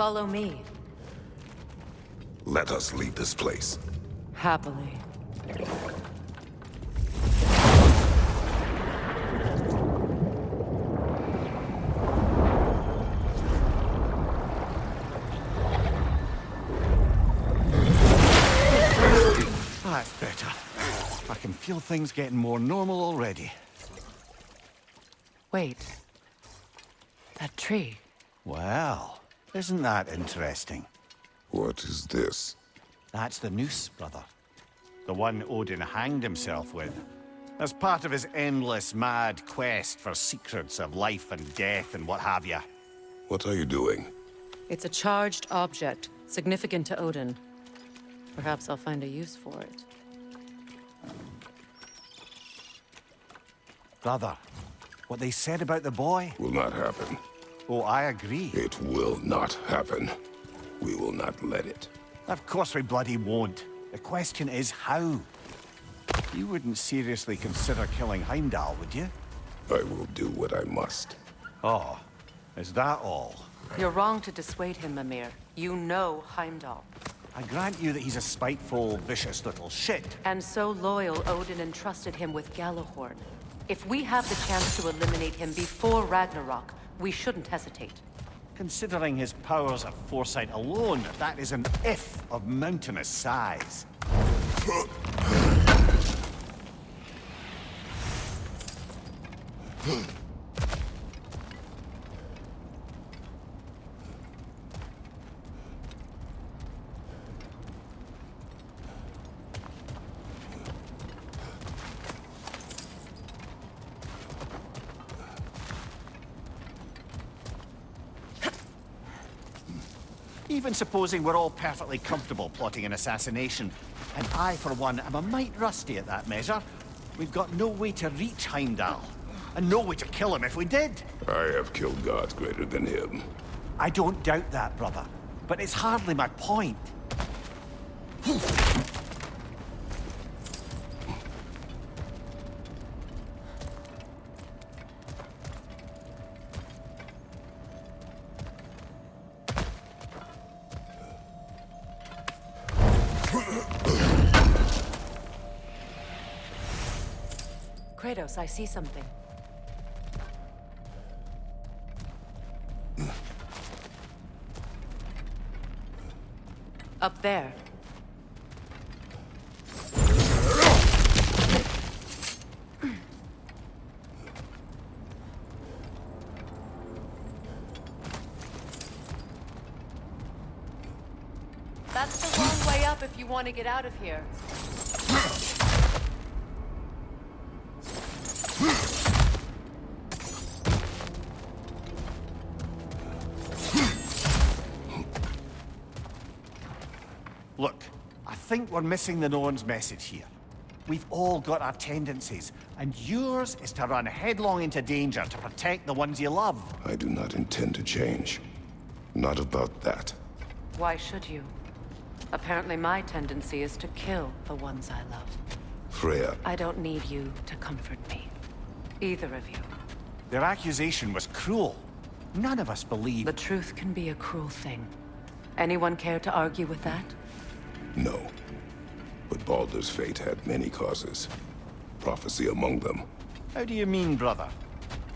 Follow me. Let us leave this place. Happily. That's better. I can feel things getting more normal already. Wait. That tree. Well, isn't that interesting? What is this? That's the noose, brother. The one Odin hanged himself with. As part of his endless, mad quest for secrets of life and death and what have you. What are you doing? It's a charged object, significant to Odin. Perhaps I'll find a use for it. Brother, what they said about the boy? Will not happen. Oh, I agree. It will not happen. We will not let it. Of course we bloody won't. The question is how? You wouldn't seriously consider killing Heimdall, would you? I will do what I must. Oh, is that all? You're wrong to dissuade him, Mimir. You know Heimdall. I grant you that he's a spiteful, vicious little shit. And so loyal, Odin entrusted him with Gjallarhorn. If we have the chance to eliminate him before Ragnarok, we shouldn't hesitate. Considering his powers of foresight alone, that is an if of mountainous size. Even supposing we're all perfectly comfortable plotting an assassination, and I, for one, am a mite rusty at that measure, we've got no way to reach Heimdall, and no way to kill him if we did. I have killed gods greater than him. I don't doubt that, brother, but it's hardly my point. Kratos, I see something. Up there. That's the long way up if you want to get out of here. Look, I think we're missing the Norn's message here. We've all got our tendencies, and yours is to run headlong into danger to protect the ones you love. I do not intend to change. Not about that. Why should you? Apparently my tendency is to kill the ones I love. Freya, I don't need you to comfort me. Either of you. Their accusation was cruel. None of us believe... The truth can be a cruel thing. Anyone care to argue with that? no. But Baldur's fate had many causes. Prophecy among them. How do you mean, brother?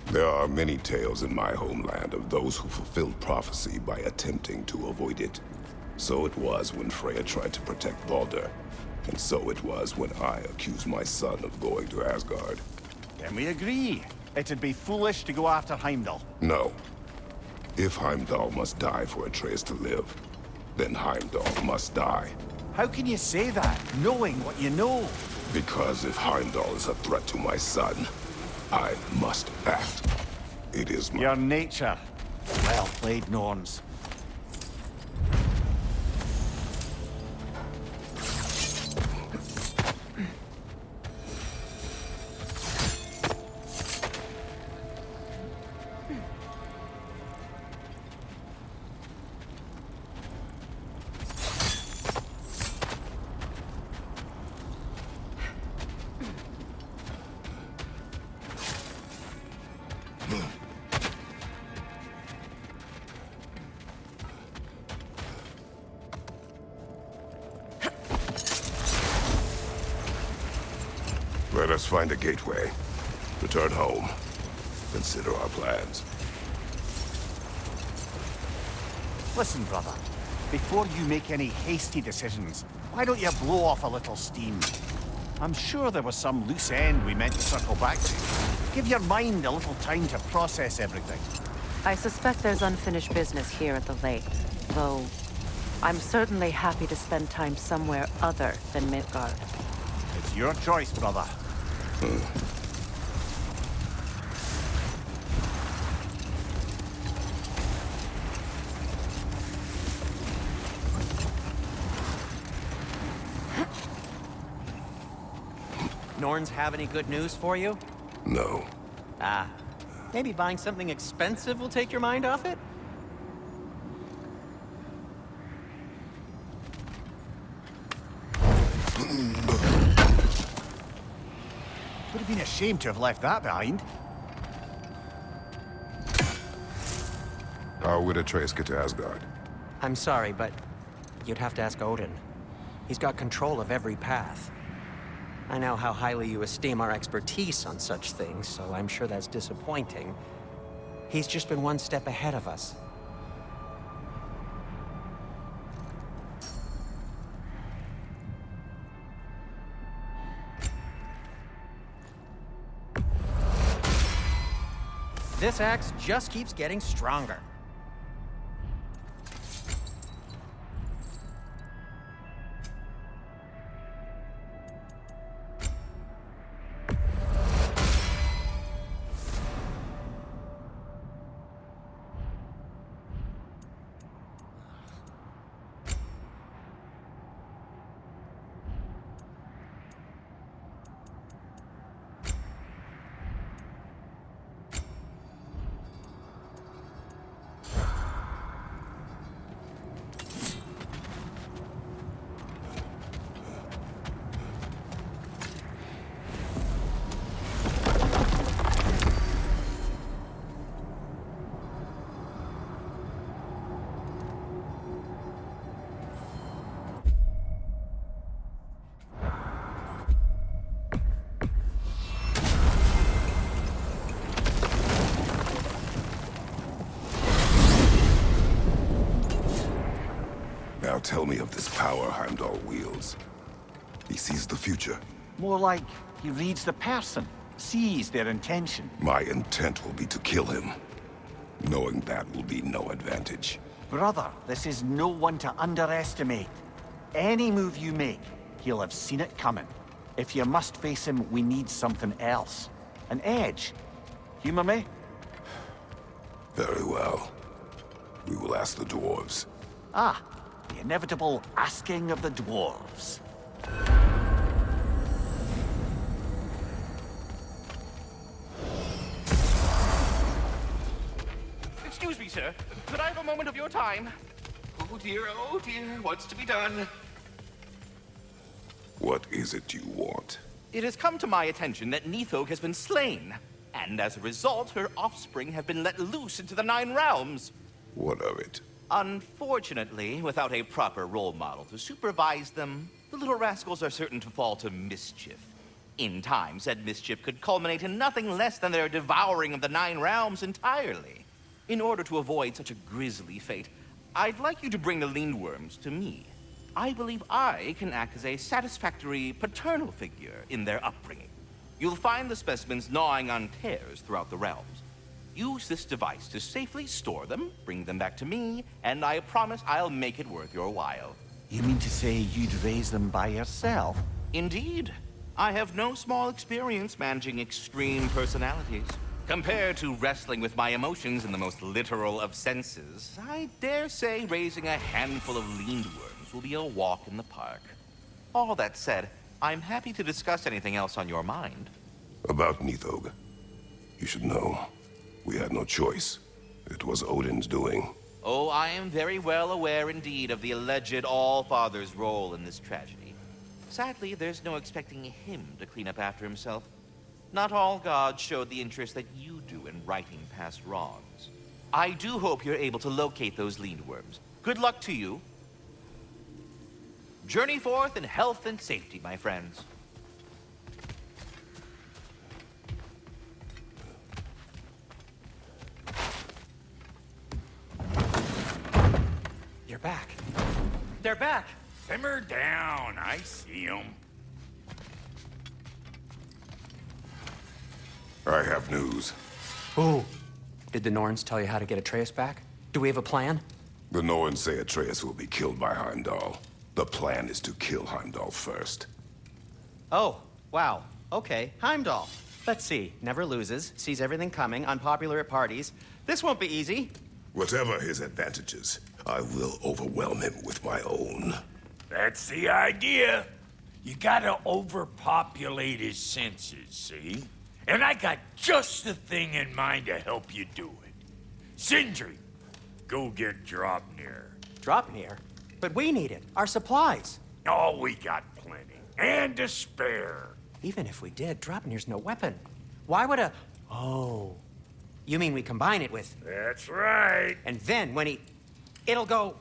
There are many tales in my homeland of those who fulfilled prophecy by attempting to avoid it. So it was when Freya tried to protect Baldur. And so it was when I accused my son of going to Asgard. Then we agree. It'd be foolish to go after Heimdall. No. If Heimdall must die for Atreus to live, then Heimdall must die. How can you say that, knowing what you know? Because if Heimdall is a threat to my son, I must act. It is my... Your nature. Well played, Norns. us find a gateway. Return home. Consider our plans. Listen, brother. Before you make any hasty decisions, why don't you blow off a little steam? I'm sure there was some loose end we meant to circle back to. Give your mind a little time to process everything. I suspect there's unfinished business here at the lake, though I'm certainly happy to spend time somewhere other than Midgard. It's your choice, brother. Norns have any good news for you? No. Ah, maybe buying something expensive will take your mind off it? Would have been a shame to have left that behind. How would Atreus get to Asgard? I'm sorry, but you'd have to ask Odin. He's got control of every path. I know how highly you esteem our expertise on such things, so I'm sure that's disappointing. He's just been one step ahead of us. This axe just keeps getting stronger. Now tell me of this power Heimdall wields. He sees the future. More like he reads the person, sees their intention. My intent will be to kill him. Knowing that will be no advantage. Brother, this is no one to underestimate. Any move you make, he'll have seen it coming. If you must face him, we need something else. An edge. Humor me? Very well. We will ask the dwarves. Ah, the inevitable asking of the dwarves. Excuse me, sir. Could I have a moment of your time? Oh dear, what's to be done? What is it you want? It has come to my attention that Nithog has been slain, and as a result, her offspring have been let loose into the Nine Realms. What of it? Unfortunately, without a proper role model to supervise them, the little rascals are certain to fall to mischief. In time, said mischief could culminate in nothing less than their devouring of the Nine Realms entirely. In order to avoid such a grisly fate, I'd like you to bring the Lindworms to me. I believe I can act as a satisfactory paternal figure in their upbringing. You'll find the specimens gnawing on tears throughout the realms. Use this device to safely store them, bring them back to me, and I promise I'll make it worth your while. You mean to say you'd raise them by yourself? Indeed. I have no small experience managing extreme personalities. Compared to wrestling with my emotions in the most literal of senses, I dare say raising a handful of Lindworms will be a walk in the park. All that said, I'm happy to discuss anything else on your mind. About Nithog. You should know. We had no choice. It was Odin's doing. Oh, I am very well aware indeed of the alleged All-Father's role in this tragedy. Sadly, there's no expecting him to clean up after himself. Not all gods showed the interest that you do in righting past wrongs. I do hope you're able to locate those Lindworms. Good luck to you. Journey forth in health and safety, my friends. back. They're back! Simmer down. I see them. I have news. Ooh. Did the Norns tell you how to get Atreus back? Do we have a plan? The Norns say Atreus will be killed by Heimdall. The plan is to kill Heimdall first. Oh, wow. Okay, Heimdall. Let's see. Never loses, sees everything coming, unpopular at parties. This won't be easy. Whatever his advantages, I will overwhelm him with my own. That's the idea. You gotta overpopulate his senses, see? And I got just the thing in mind to help you do it. Sindri, go get Draupnir. Draupnir? But we need it. Our supplies. Oh, we got plenty. And to spare. Even if we did, Draupnir's no weapon. Why would a... Oh. You mean we combine it with... That's right. And then when he... It'll go...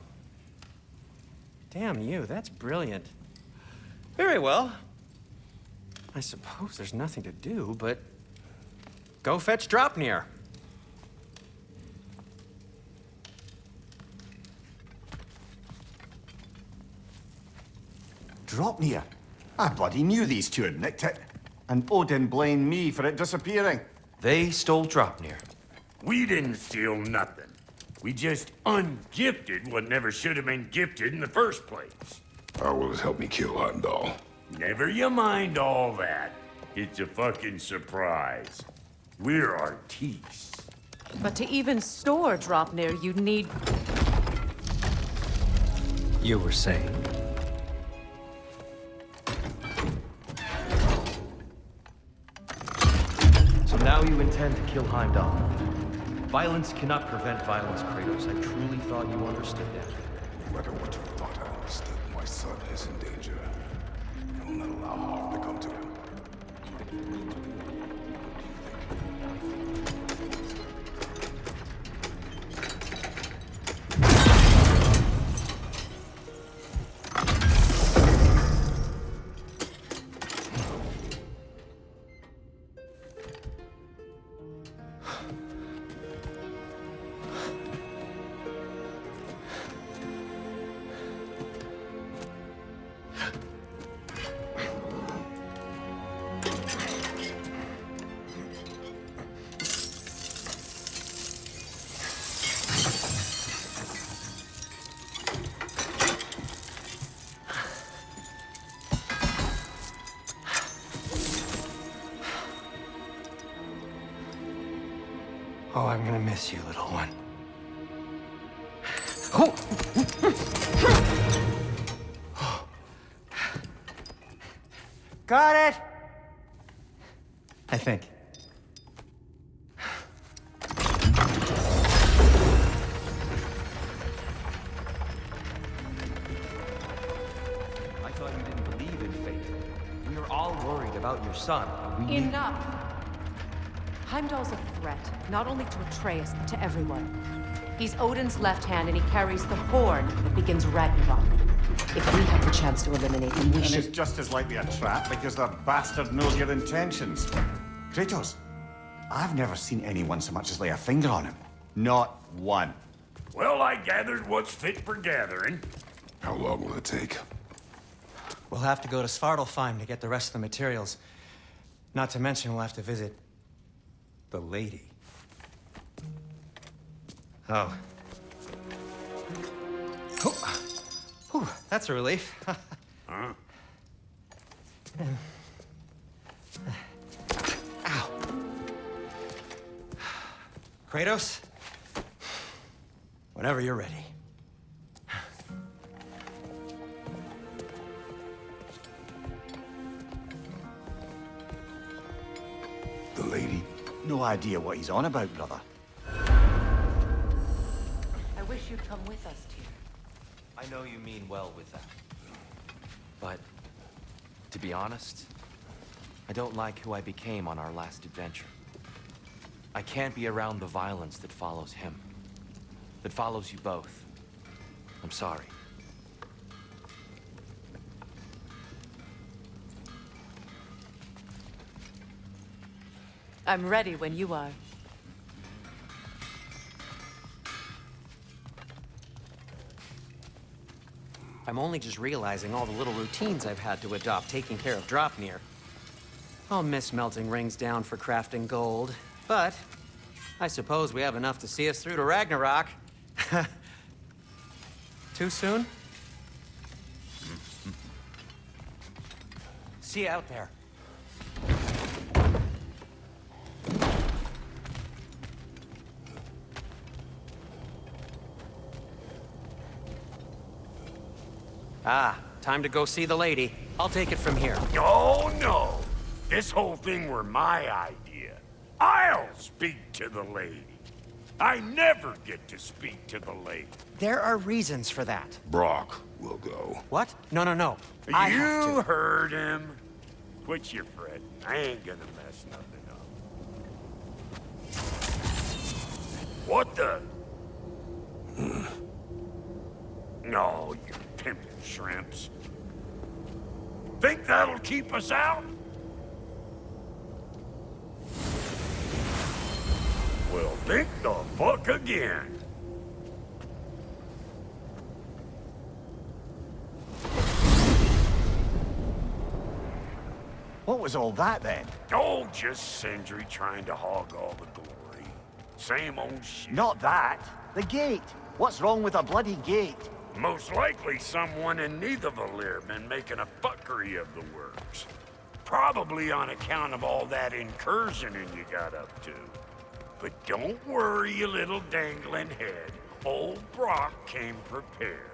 Damn you, that's brilliant. Very well. I suppose there's nothing to do, but... Go fetch Draupnir. Draupnir? I bloody knew these two had nicked it. And Odin blamed me for it disappearing. They stole Draupnir. We didn't steal nothing. We just ungifted what never should have been gifted in the first place. How will it help me kill Heimdall? Never you mind all that. It's a fucking surprise. We're artistes. But to even store Draupnir, you'd need... You were saying. So now you intend to kill Heimdall. Violence cannot prevent violence, Kratos. I truly thought you understood that. No matter what you thought I understood, my son is in danger. I will not allow harm to come to him. Oh, I'm gonna miss you, little one. Oh. Got it! I think. I thought you didn't believe in fate. We were all worried about your son. and we knew- Enough! Heimdall's a threat, not only to Atreus, but to everyone. He's Odin's left hand, and he carries the horn that begins Ragnarok. If we have the chance to eliminate him, we And should... it's just as likely a trap because the bastard knows your intentions. Kratos, I've never seen anyone so much as lay a finger on him. Not one. Well, I gathered what's fit for gathering. How long will it take? We'll have to go to Svartalfheim to get the rest of the materials. Not to mention we'll have to visit... the lady. Oh. Whew, that's a relief. Huh? Ow. Kratos? Whenever you're ready. The lady? No idea what he's on about, brother. I wish you'd come with us, Tyr. I know you mean well with that. But, to be honest, I don't like who I became on our last adventure. I can't be around the violence that follows him. That follows you both. I'm sorry. I'm ready when you are. I'm only just realizing all the little routines I've had to adopt taking care of Dropnir. I'll miss melting rings down for crafting gold, but I suppose we have enough to see us through to Ragnarok. Too soon? See you out there. Ah, time to go see the lady. I'll take it from here. Oh, no. This whole thing were my idea. I'll speak to the lady. I never get to speak to the lady. There are reasons for that. Brock will go. What? No, no, no. I have You to. heard him. Quit your fretting. I ain't gonna mess nothing up. What the? No, you pimpin' shrimps. Think that'll keep us out? Well, think the fuck again. What was all that then? Oh, just Sindri trying to hog all the glory. Same old shit. Not that. The gate. What's wrong with a bloody gate? Most likely someone in Nidavellir been making a fuckery of the works. Probably on account of all that incursioning you got up to. But don't worry, you little dangling head. Old Brock came prepared.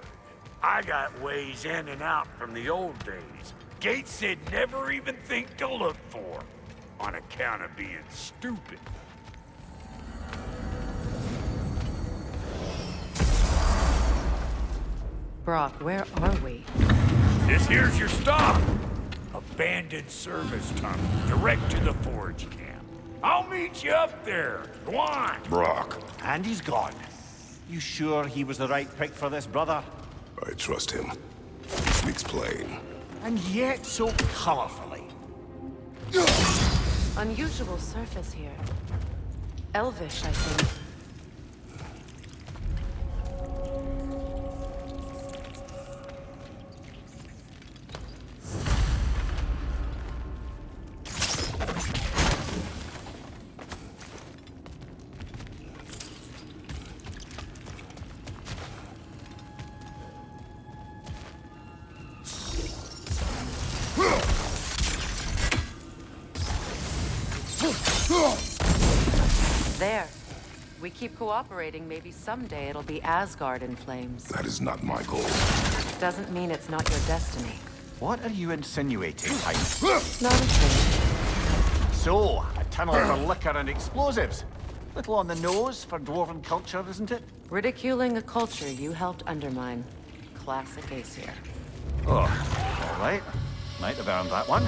I got ways in and out from the old days. Gates said never even think to look for, on account of being stupid. Brock, where are we? This here's your stop. Abandoned service tunnel, direct to the forge camp. I'll meet you up there. Go on. Brock, And he's gone. You sure he was the right pick for this, brother? I trust him. He speaks plain. And yet so colorfully. Unusual surface here. Elvish, I think. There. We keep cooperating, maybe someday it'll be Asgard in flames. That is not my goal. Doesn't mean it's not your destiny. What are you insinuating, Hyde? Not a thing. So, a tunnel for liquor and explosives. Little on the nose for dwarven culture, isn't it? Ridiculing a culture you helped undermine. Classic Aesir. Oh, all right. Might have earned that one.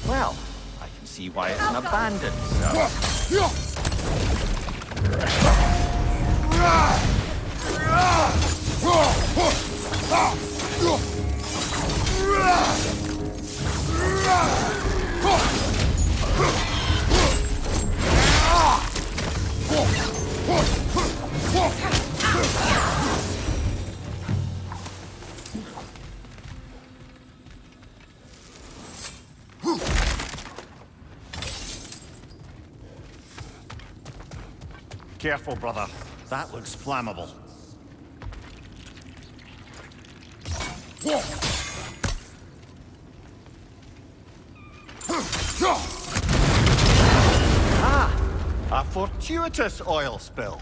Well, I can see why it's an abandoned cell. Careful, brother. That looks flammable. Ah! A fortuitous oil spill.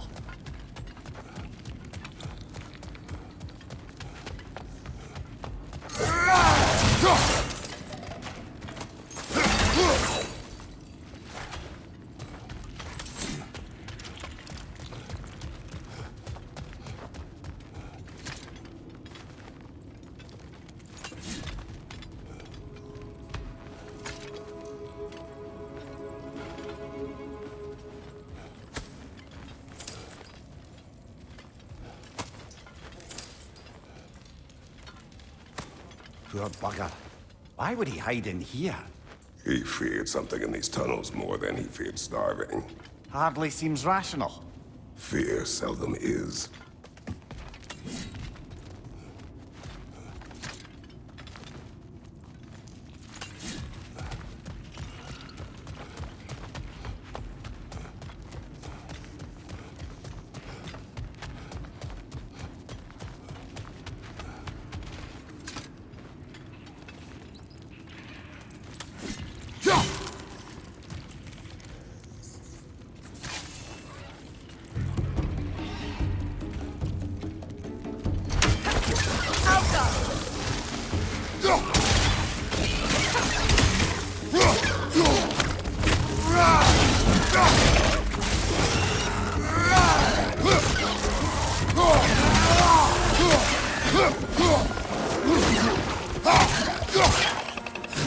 Poor bugger. Why would he hide in here? He feared something in these tunnels more than he feared starving. Hardly seems rational. Fear seldom is.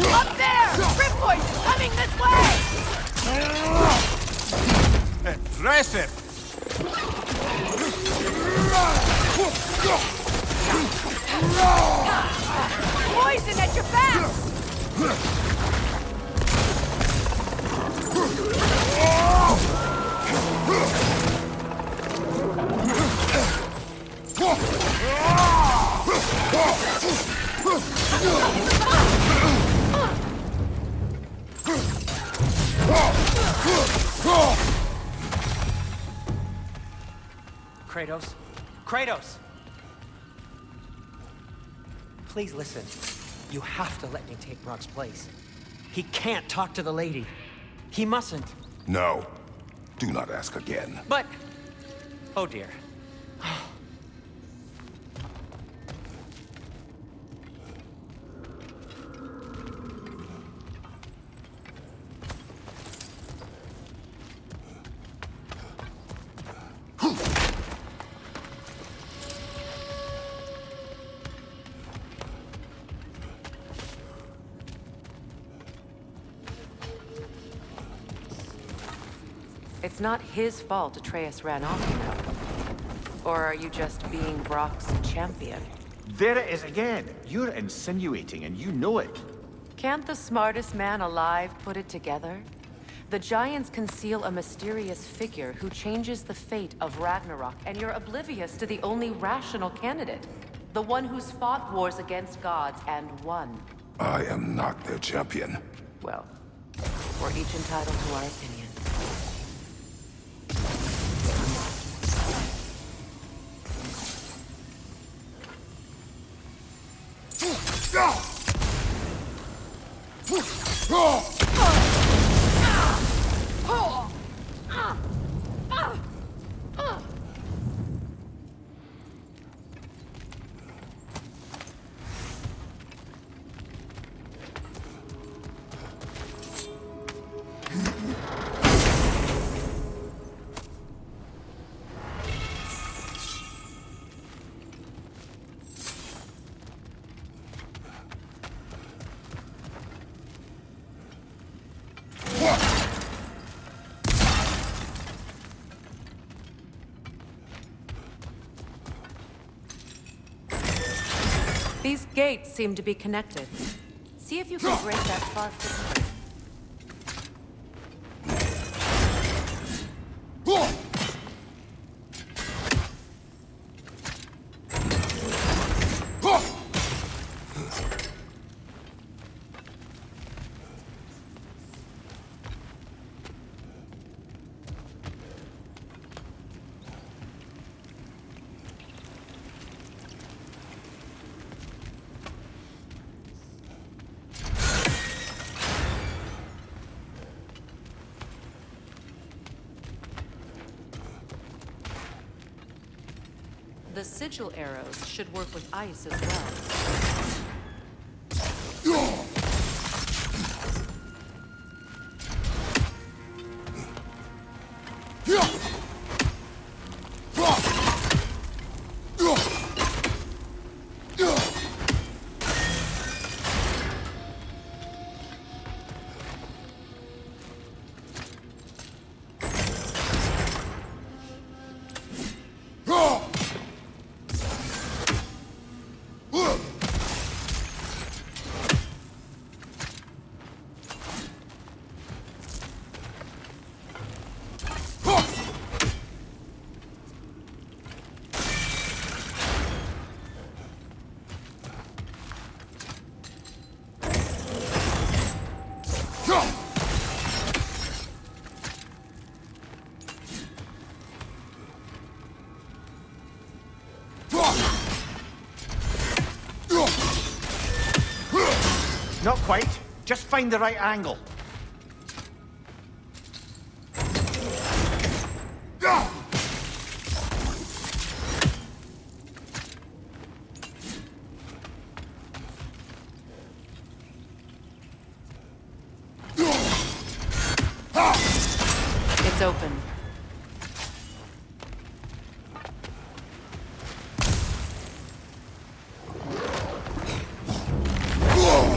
Up there! Ripcord coming this way! Impressive! Poison at your back! Kratos? Kratos! Please listen. You have to let me take Brock's place. He can't talk to the lady. He mustn't. No. Do not ask again. But... Oh dear. It's not his fault Atreus ran off, you know. Or are you just being Brock's champion? There it is again. You're insinuating and you know it. Can't the smartest man alive put it together? The Giants conceal a mysterious figure who changes the fate of Ragnarok, and you're oblivious to the only rational candidate. The one who's fought wars against gods and won. I am not their champion. Well, we're each entitled to our opinion. These gates seem to be connected. See if you can break that far footprint. The sigil arrows should work with ice as well. Not quite. Just find the right angle. It's open.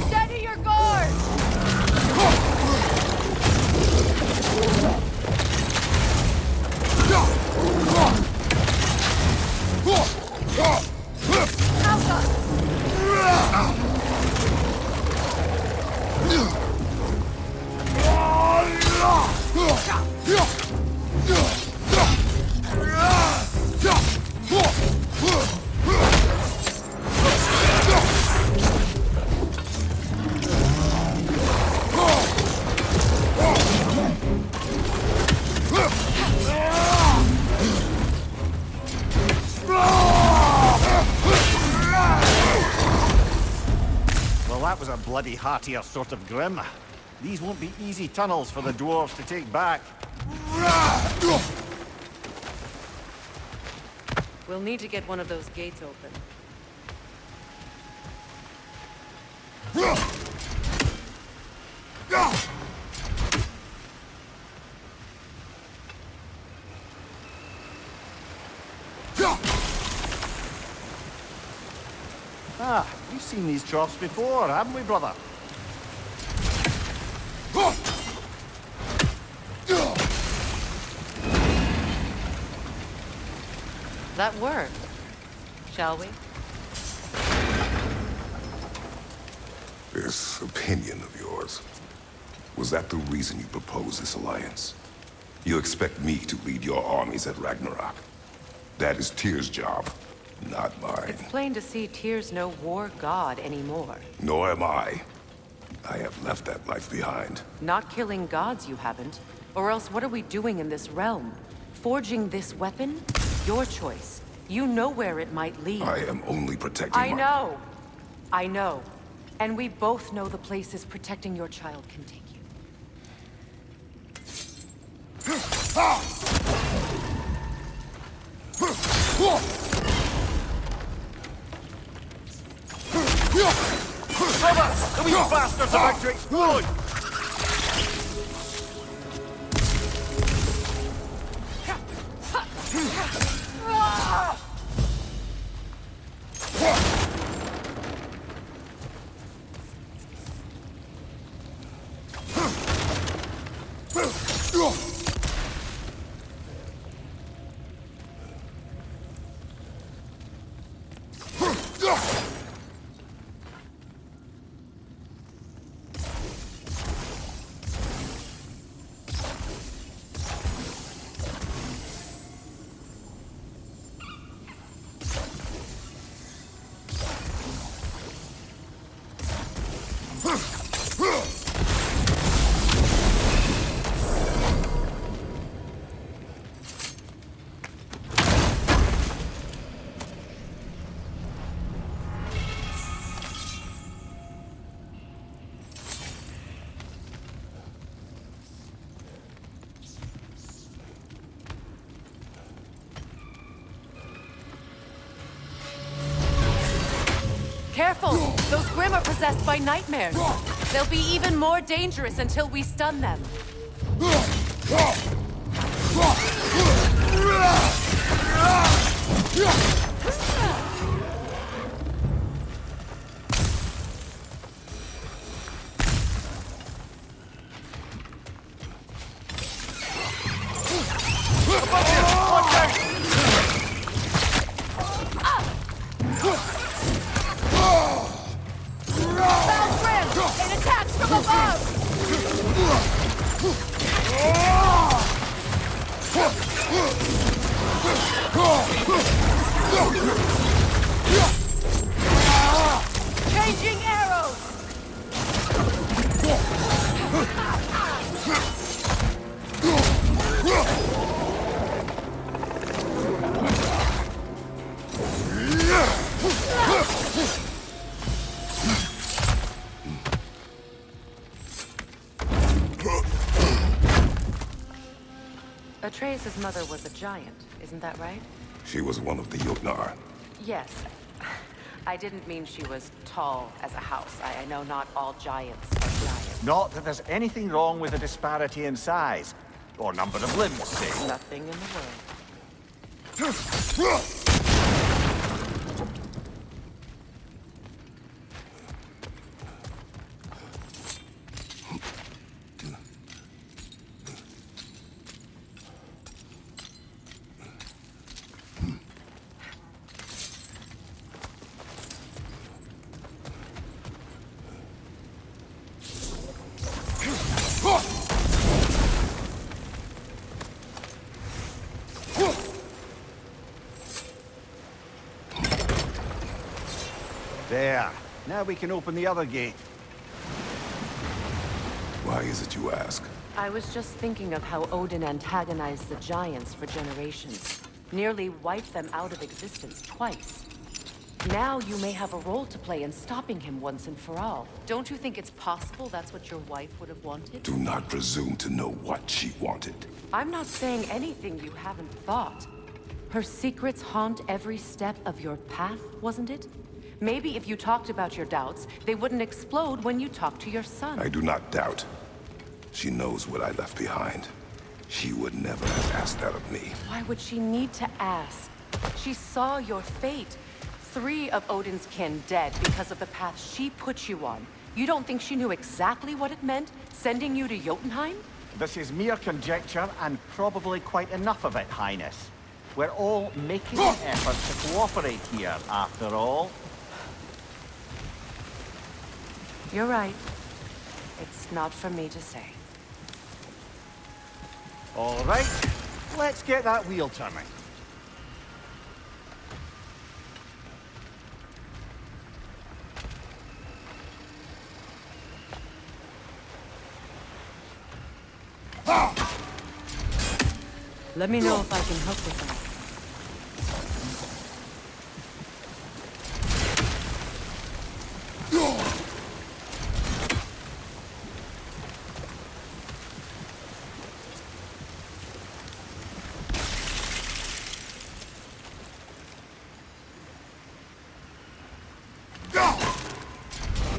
Steady your guard! Well, that was a bloody heartier sort of grim. These won't be easy tunnels for the dwarves to take back. We'll need to get one of those gates open. Ah, we've seen these troughs before, haven't we, brother? That worked. Shall we? This opinion of yours, was that the reason you proposed this alliance? You expect me to lead your armies at Ragnarok? That is Tyr's job, not mine. It's plain to see Tyr's no war god anymore. Nor am I. I have left that life behind. Not killing gods, you haven't. Or else what are we doing in this realm? Forging this weapon? Your choice. You know where it might lead. I am only protecting I know. I know. And we both know the places protecting your child can take you. Brother, the wee bastard's about to explode! Careful! Those Grimm are possessed by nightmares. They'll be even more dangerous until we stun them. Foul Grimm! It attacks from above! Changing arrows! Atreus' mother was a giant, isn't that right? She was one of the Jotnar. Yes. I didn't mean she was tall as a house. I know not all giants are giants. Not that there's anything wrong with a disparity in size, or number of limbs, say. Nothing in the world. There. Now we can open the other gate. Why is it you ask? I was just thinking of how Odin antagonized the giants for generations. Nearly wiped them out of existence twice. Now you may have a role to play in stopping him once and for all. Don't you think it's possible that's what your wife would have wanted? Do not presume to know what she wanted. I'm not saying anything you haven't thought. Her secrets haunt every step of your path, wasn't it? Maybe if you talked about your doubts, they wouldn't explode when you talked to your son. I do not doubt. She knows what I left behind. She would never have asked that of me. Why would she need to ask? She saw your fate. 3 of Odin's kin dead because of the path she put you on. You don't think she knew exactly what it meant, sending you to Jotunheim? This is mere conjecture, and probably quite enough of it, Highness. We're all making an effort to cooperate here, after all. You're right. It's not for me to say. All right, let's get that wheel turning. Let me know if I can help with that.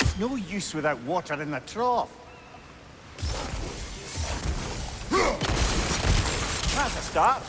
It's no use without water in the trough. That's a start.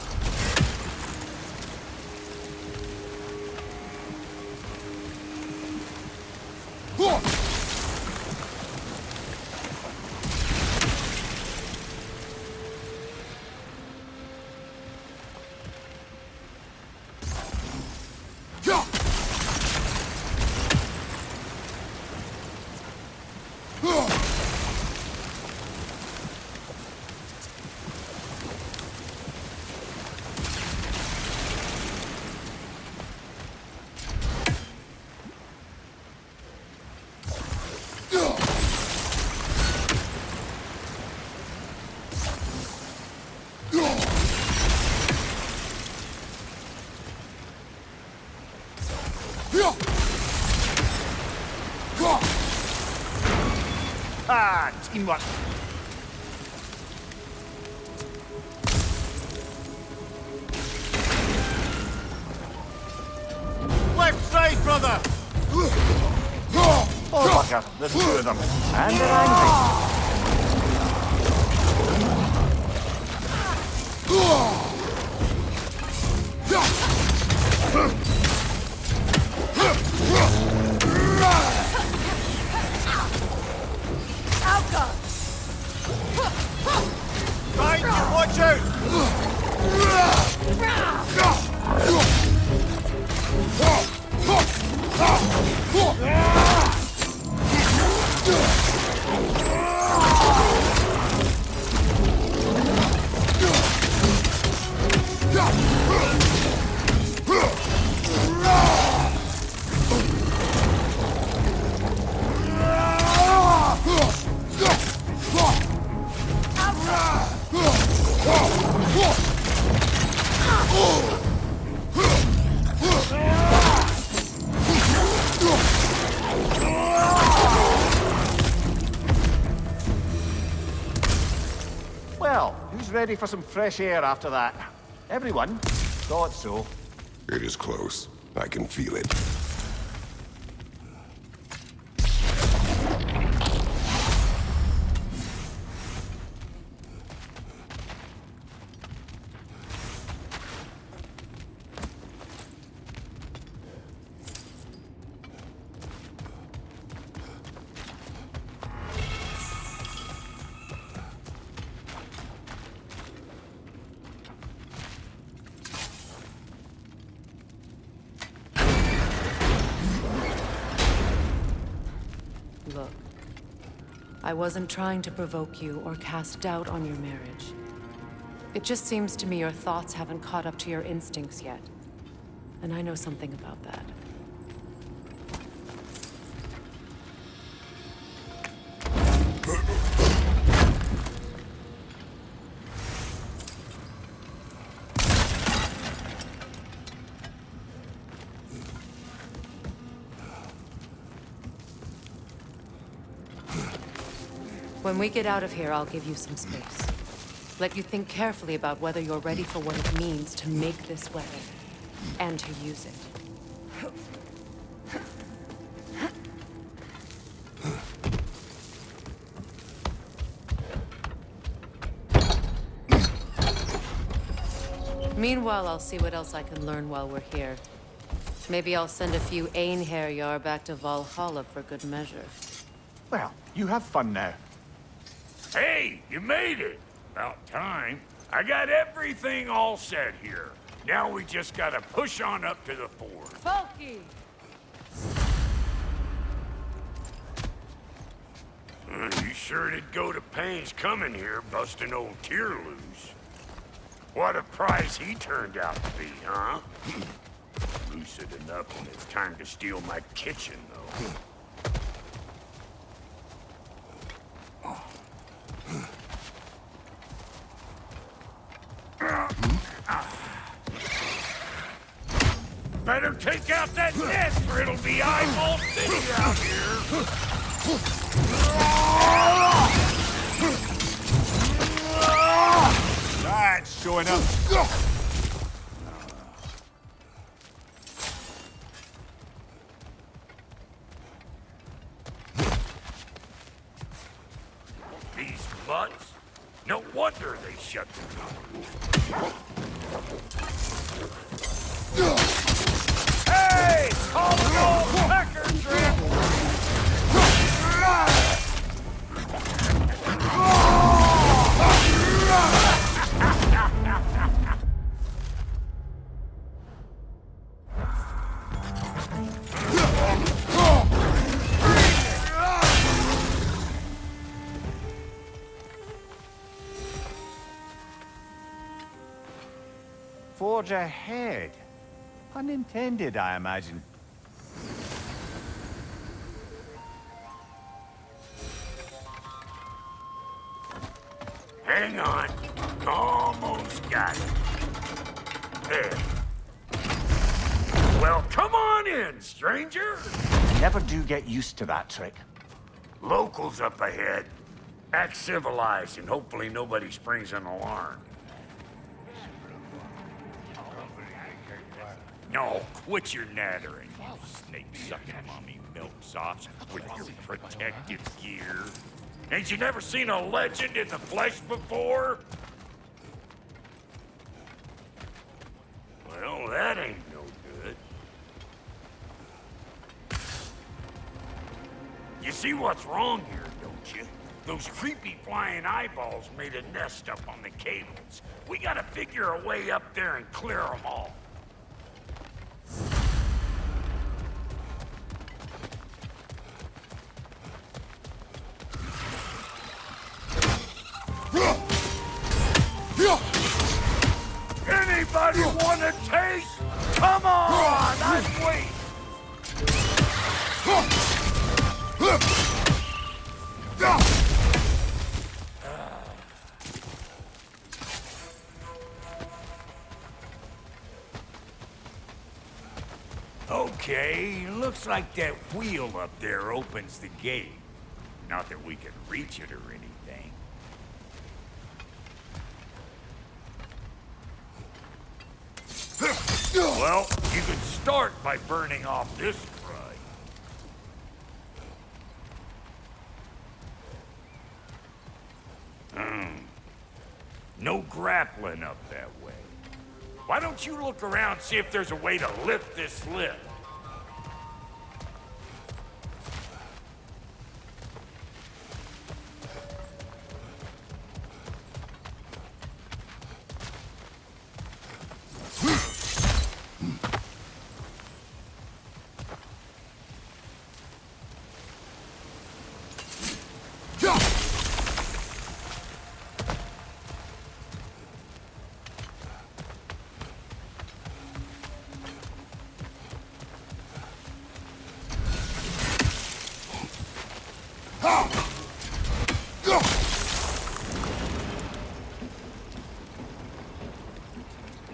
Ah, teamwork. Left side, brother! Oh, bugger, there's 2 of them. And they're angry. Right, watch ready for some fresh air after that. Everyone thought so. It is close. I can feel it. Look, I wasn't trying to provoke you or cast doubt on your marriage. It just seems to me your thoughts haven't caught up to your instincts yet. And I know something about that. When we get out of here, I'll give you some space. Let you think carefully about whether you're ready for what it means to make this weapon, and to use it. Meanwhile, I'll see what else I can learn while we're here. Maybe I'll send a few Einherjar back to Valhalla for good measure. Well, you have fun now. Hey, you made it! About time. I got everything all set here. Now we just gotta push on up to the fort. Folky! You sure did go to pains coming here, busting old Tyr loose. What a prize he turned out to be, huh? Lucid enough when it's time to steal my kitchen, though. Better take out that nest or it'll be eyeball city out here. That's showing up. These mutts? No wonder they shut the door. Hey! Call it old pecker trip! Forge ahead. Unintended, I imagine. Hang on. Almost got it. There. Well, come on in, stranger. Never do get used to that trick. Locals up ahead. Act civilized and hopefully nobody springs an alarm. No, quit your nattering, you snake-sucking mommy milksops with your protective gear. Ain't you never seen a legend in the flesh before? Well, that ain't no good. You see what's wrong here, don't you? Those creepy flying eyeballs made a nest up on the cables. We gotta figure a way up there and clear them all. Anybody want a taste? Come on, I'm waiting. Okay, looks like that wheel up there opens the gate. Not that we can reach it or anything. Well, you could start by burning off this crud. No grappling up that way. Why don't you look around, see if there's a way to lift this lift?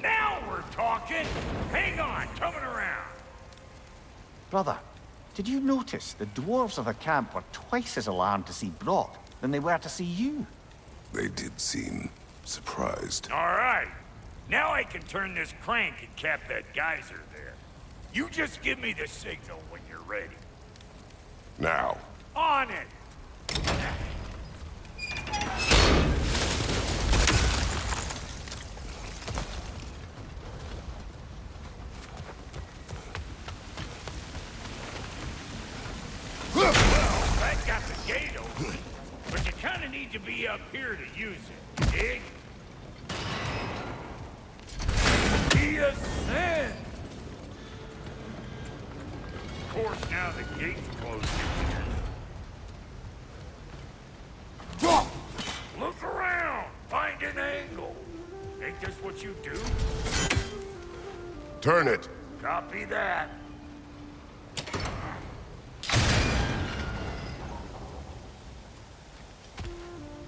Now we're talking! Hang on, coming around! Brother, did you notice the dwarves of the camp were twice as alarmed to see Brock than they were to see you? They did seem surprised. All right. Now I can turn this crank and cap that geyser there. You just give me the signal when you're ready. Now. On it! Well, that got the gate open, but you kind of need to be up here to use it, dig? He ascends! Of course, now the gate's closed again. Look around! Find an angle! Ain't this what you do? Turn it. Copy that.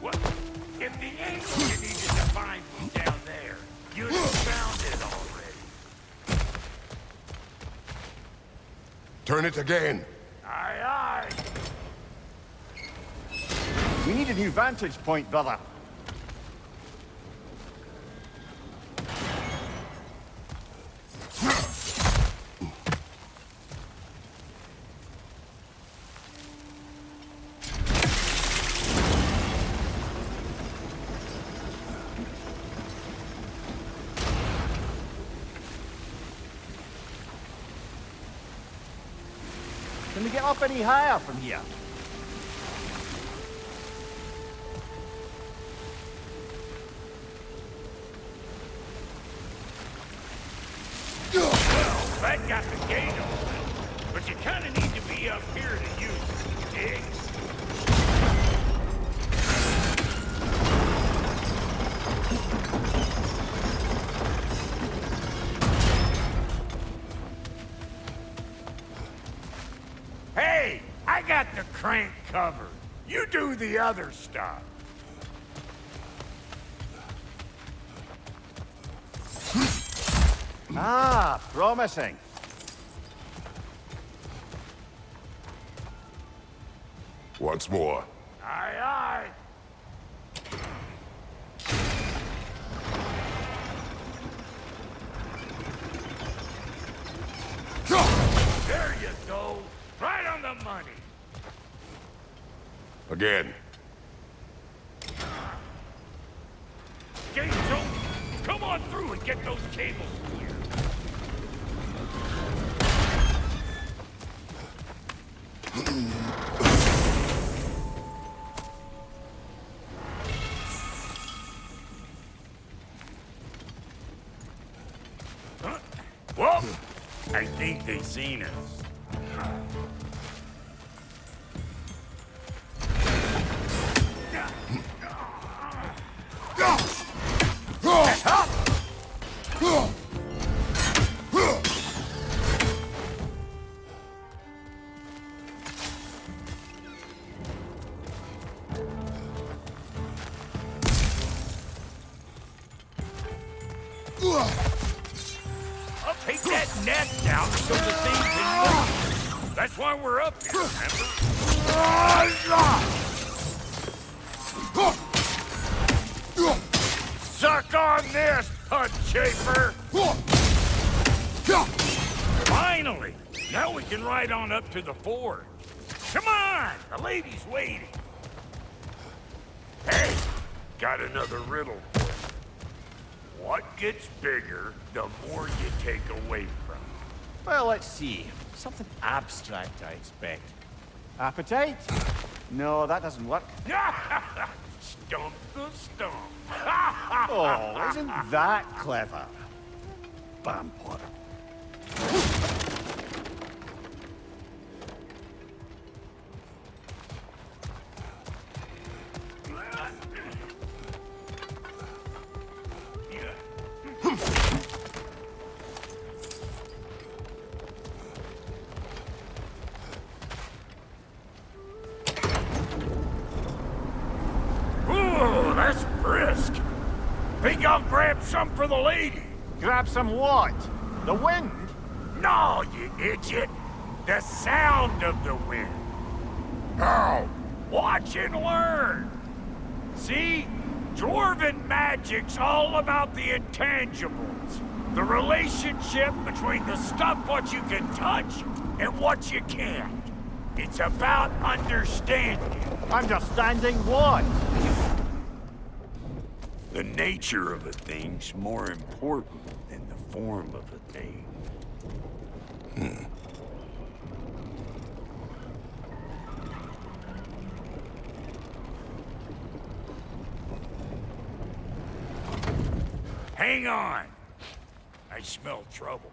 What? If the angle you needed to find was down there, you'd have found it already. Turn it again. Aye, aye. We need a new vantage point, brother. Can we get up any higher from here? Well, that got the gate open, but you kind of need to be up here to use it, dig? Hey, I got the crank covered. You do the other stuff. Ah, promising. Once more. Aye, aye. There you go. Right on the money. Again. Gates open. Come on through and get those cables clear. Huh? Whoa! I think they seen us. I'll take that nest out so the thing can move. That's why we're up here, remember? Suck on this, Pud Chafer! Finally! Now we can ride on up to the forge. Come on! The lady's waiting. Hey! Got another riddle for you. What gets bigger the more you take away from it? Well, let's see. Something abstract, I expect. Appetite? No, that doesn't work. Stump the stump. Oh, isn't that clever? Vampire. Ooh, that's brisk. Think I'll grab some for the lady? Grab some what? The wind? No, you idiot. The sound of the wind. Now, watch and learn. See? Dwarven magic's all about the intangibles. The relationship between the stuff what you can touch and what you can't. It's about understanding. Understanding what? The nature of a thing's more important than the form of a thing. Hang on. I smell trouble.